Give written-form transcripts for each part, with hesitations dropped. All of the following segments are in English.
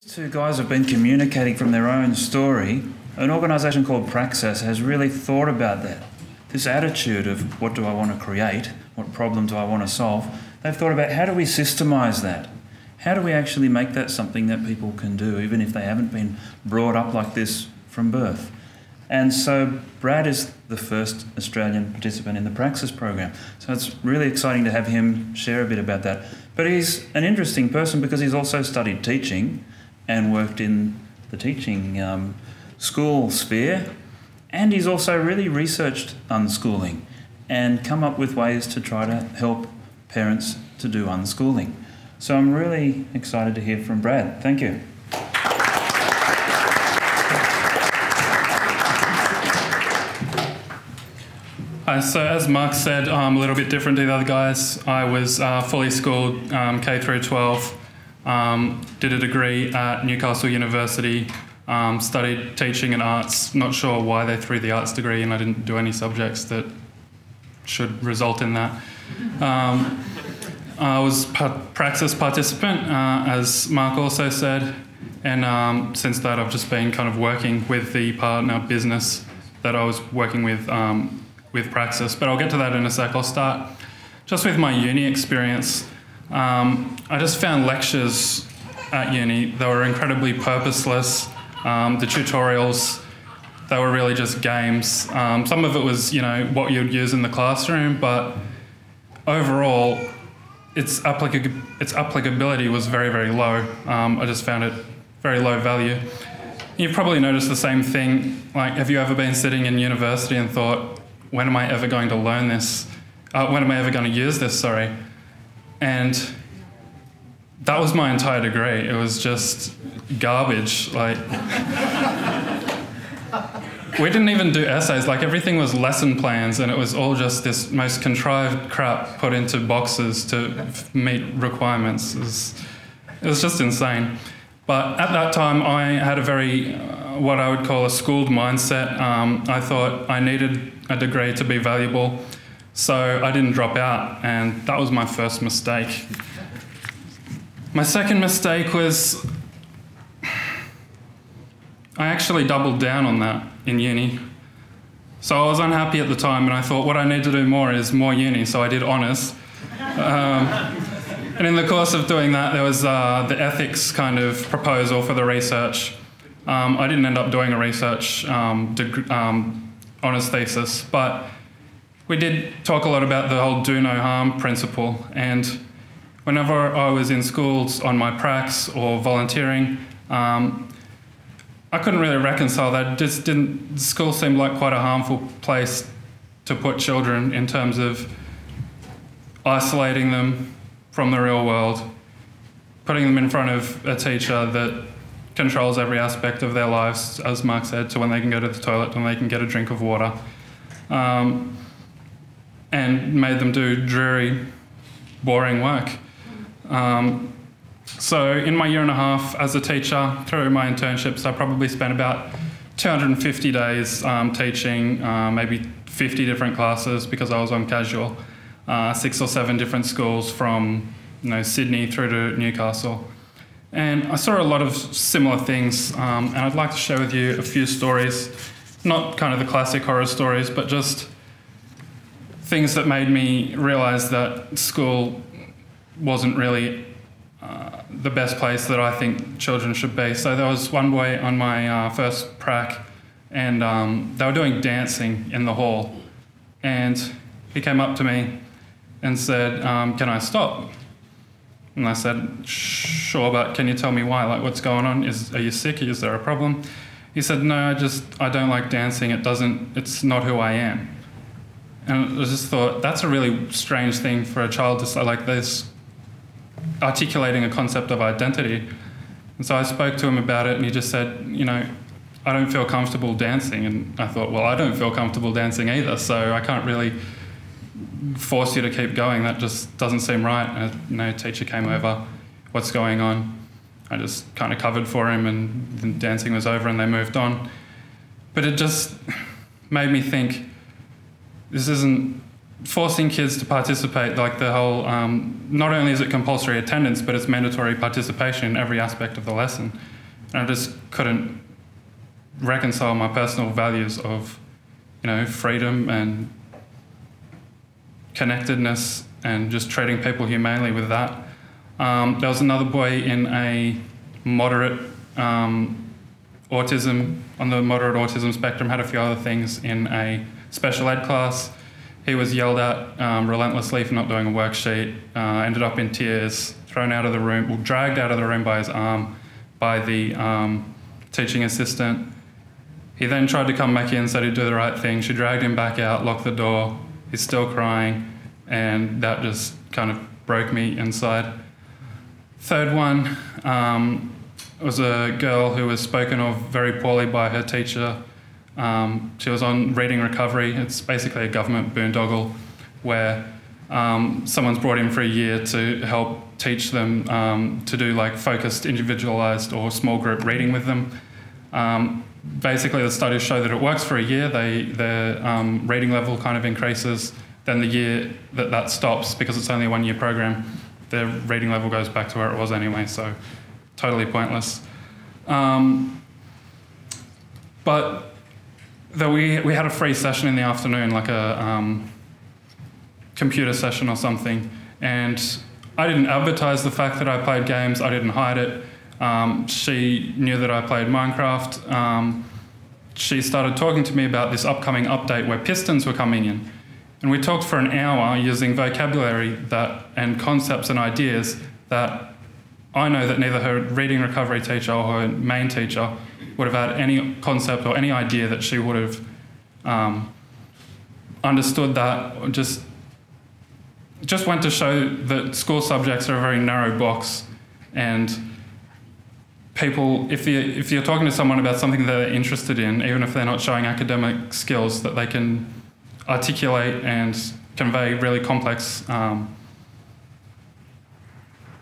Two guys have been communicating from their own story. An organisation called Praxis has really thought about that. This attitude of what do I want to create, what problem do I want to solve, they've thought about how do we systemise that? How do we actually make that something that people can do, even if they haven't been brought up like this from birth? And so Brad is the first Australian participant in the Praxis program. So it's really exciting to have him share a bit about that. But he's an interesting person because he's also studied teaching and worked in the teaching school sphere. And he's also really researched unschooling and come up with ways to try to help parents to do unschooling. So I'm really excited to hear from Brad. Thank you. So as Mark said, I'm a little bit different to the other guys. I was fully schooled K through 12, did a degree at Newcastle University, studied teaching and arts. Not sure why they threw the arts degree and I didn't do any subjects that should result in that. I was Praxis participant, as Mark also said, and since that I've just been kind of working with the partner business that I was working with Praxis, but I'll get to that in a sec. I'll start just with my uni experience. I just found lectures at uni, they were incredibly purposeless. The tutorials, they were really just games. Some of it was, you know, what you'd use in the classroom, but overall, its applicability was very, very low. I just found it very low value. You've probably noticed the same thing. Like, have you ever been sitting in university and thought, when am I ever going to learn this? When am I ever going to use this, sorry? And that was my entire degree. It was just garbage. Like, we didn't even do essays. Like, everything was lesson plans and it was all just this most contrived crap put into boxes to meet requirements. It was just insane. But at that time, I had a very, what I would call a schooled mindset. I thought I needed a degree to be valuable, so I didn't drop out, and that was my first mistake. My second mistake was I actually doubled down on that in uni. So I was unhappy at the time, and I thought what I need to do more is more uni, so I did honours. And in the course of doing that, there was the ethics kind of proposal for the research. I didn't end up doing a research honours thesis, but we did talk a lot about the whole do no harm principle. And whenever I was in schools on my pracs or volunteering, I couldn't really reconcile that. School seemed like quite a harmful place to put children in terms of isolating them from the real world, putting them in front of a teacher that controls every aspect of their lives, as Mark said, to when they can go to the toilet, when they can get a drink of water, and made them do dreary, boring work. So in my year and a half as a teacher, through my internships, I probably spent about 250 days teaching maybe 50 different classes because I was on casual, 6 or 7 different schools from Sydney through to Newcastle. And I saw a lot of similar things, and I'd like to share with you a few stories, not kind of the classic horror stories, but just things that made me realise that school wasn't really the best place that I think children should be. So there was one boy on my first prac, and they were doing dancing in the hall, and he came up to me and said, can I stop? And I said, sure, but can you tell me why? Like, what's going on? Are you sick? Is there a problem? He said, no, I don't like dancing. It's not who I am. And I just thought, that's a really strange thing for a child to say, like this, articulating a concept of identity. And so I spoke to him about it, and he just said, I don't feel comfortable dancing. And I thought, well, I don't feel comfortable dancing either, so I can't really force you to keep going. That just doesn't seem right. A teacher came over, what's going on? I just kind of covered for him, and the dancing was over and they moved on. But it just made me think, this isn't forcing kids to participate, like the whole, not only is it compulsory attendance, but it's mandatory participation in every aspect of the lesson. And I just couldn't reconcile my personal values of, freedom and connectedness and just treating people humanely with that. There was another boy in a moderate autism, on the moderate autism spectrum, had a few other things in a special ed class. He was yelled at relentlessly for not doing a worksheet, ended up in tears, thrown out of the room, well, dragged out of the room by his arm by the teaching assistant. He then tried to come back in, said he'd do the right thing. She dragged him back out, locked the door. He's still crying, and that just kind of broke me inside. Third one was a girl who was spoken of very poorly by her teacher. She was on reading recovery. It's basically a government boondoggle where someone's brought in for a year to help teach them to do like focused, individualised or small group reading with them. Basically, the studies show that it works for a year. Their reading level kind of increases. Then the year that stops, because it's only a 1 year program, their reading level goes back to where it was anyway, so totally pointless. But we had a free session in the afternoon, like a computer session or something, and I didn't advertise the fact that I played games. I didn't hide it. She knew that I played Minecraft. She started talking to me about this upcoming update where pistons were coming in. And we talked for an hour using vocabulary and concepts and ideas that I know that neither her reading recovery teacher or her main teacher would have had any concept or any idea that she would have understood that. Or just went to show that school subjects are a very narrow box, and people, if you're talking to someone about something that they're interested in, even if they're not showing academic skills, that they can articulate and convey really complex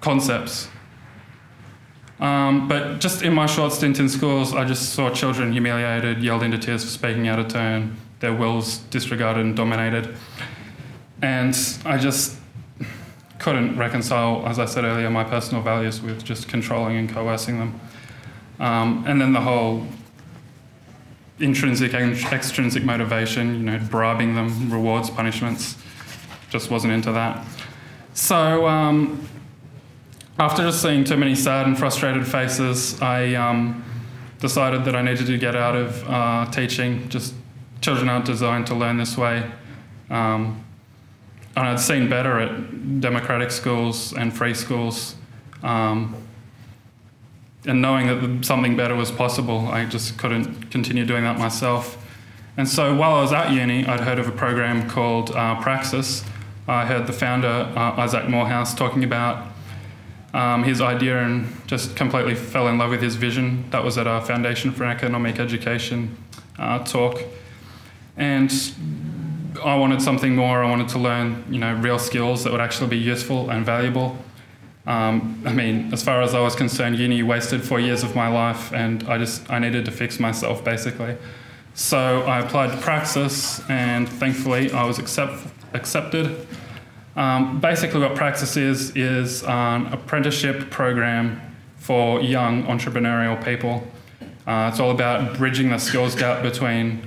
concepts. But just in my short stint in schools, I just saw children humiliated, yelled into tears for speaking out of turn, their wills disregarded and dominated. And I just couldn't reconcile, as I said earlier, my personal values with just controlling and coercing them. And then the whole intrinsic and extrinsic motivation, bribing them, rewards, punishments, just wasn't into that. So after just seeing too many sad and frustrated faces, I decided that I needed to get out of teaching. Just children aren't designed to learn this way. And I'd seen better at democratic schools and free schools. And knowing that something better was possible, I just couldn't continue doing that myself. And so while I was at uni, I'd heard of a program called Praxis. I heard the founder, Isaac Morehouse, talking about his idea and just completely fell in love with his vision. That was at our Foundation for Economic Education talk. And I wanted something more. I wanted to learn, real skills that would actually be useful and valuable. As far as I was concerned, uni wasted 4 years of my life, and I needed to fix myself, basically. So I applied to Praxis, and thankfully I was accepted. Basically what Praxis is an apprenticeship program for young entrepreneurial people. It's all about bridging the skills gap between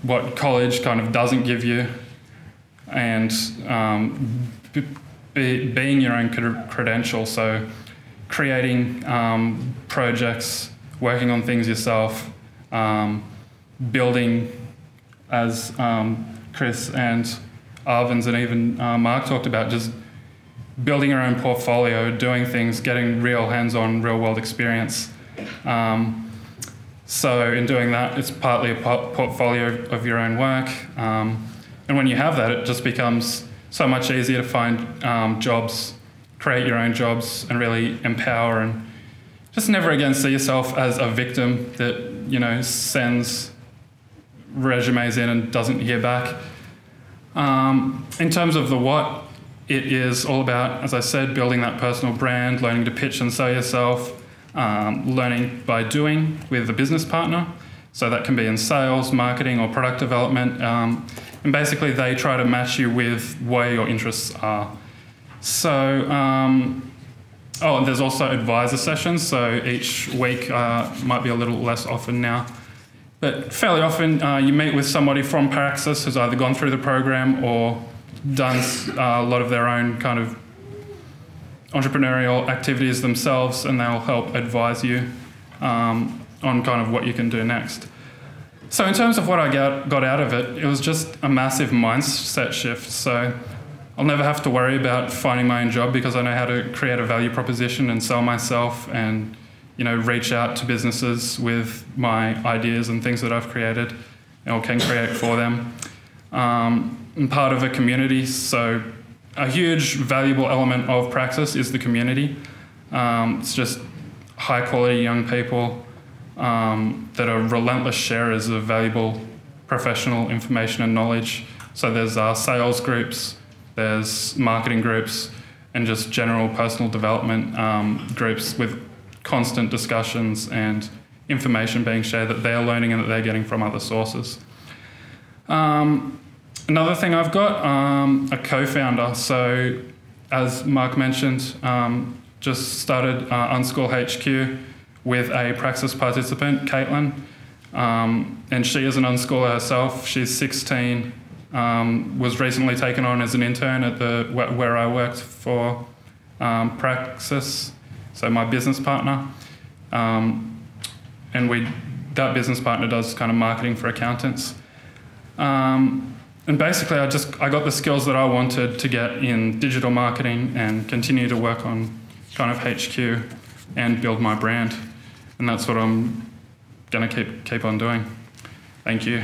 what college kind of doesn't give you and being your own credential. So creating projects, working on things yourself, building, as Chris and Arvin's and even Mark talked about, just building your own portfolio, doing things, getting real hands-on, real-world experience. So in doing that, it's partly a portfolio of your own work. And when you have that, it just becomes so much easier to find jobs, create your own jobs, and really empower, and just never again see yourself as a victim that, sends resumes in and doesn't hear back. In terms of the what, it is all about, as I said, building that personal brand, learning to pitch and sell yourself, learning by doing with a business partner. So that can be in sales, marketing, or product development. And basically they try to match you with where your interests are. So, and there's also advisor sessions, so each week might be a little less often now. But fairly often you meet with somebody from Praxis who's either gone through the program or done a lot of their own kind of entrepreneurial activities themselves, and they'll help advise you on kind of what you can do next. So in terms of what I got out of it, it was just a massive mindset shift. So I'll never have to worry about finding my own job because I know how to create a value proposition and sell myself and, you know, reach out to businesses with my ideas and things that I've created or can create for them. I'm part of a community, so a huge valuable element of Praxis is the community. It's just high quality young people that are relentless sharers of valuable professional information and knowledge. So there's sales groups, there's marketing groups, and just general personal development groups with constant discussions and information being shared that they're learning and that they're getting from other sources. Another thing I've got, a co-founder. So as Mark mentioned, just started UnSchoolHQ with a Praxis participant, Caitlin. And she is an unschooler herself. She's 16, was recently taken on as an intern at where I worked for Praxis, so my business partner. And that business partner does kind of marketing for accountants. And basically I got the skills that I wanted to get in digital marketing and continue to work on kind of HQ and build my brand. And that's what I'm going to keep on doing. Thank you.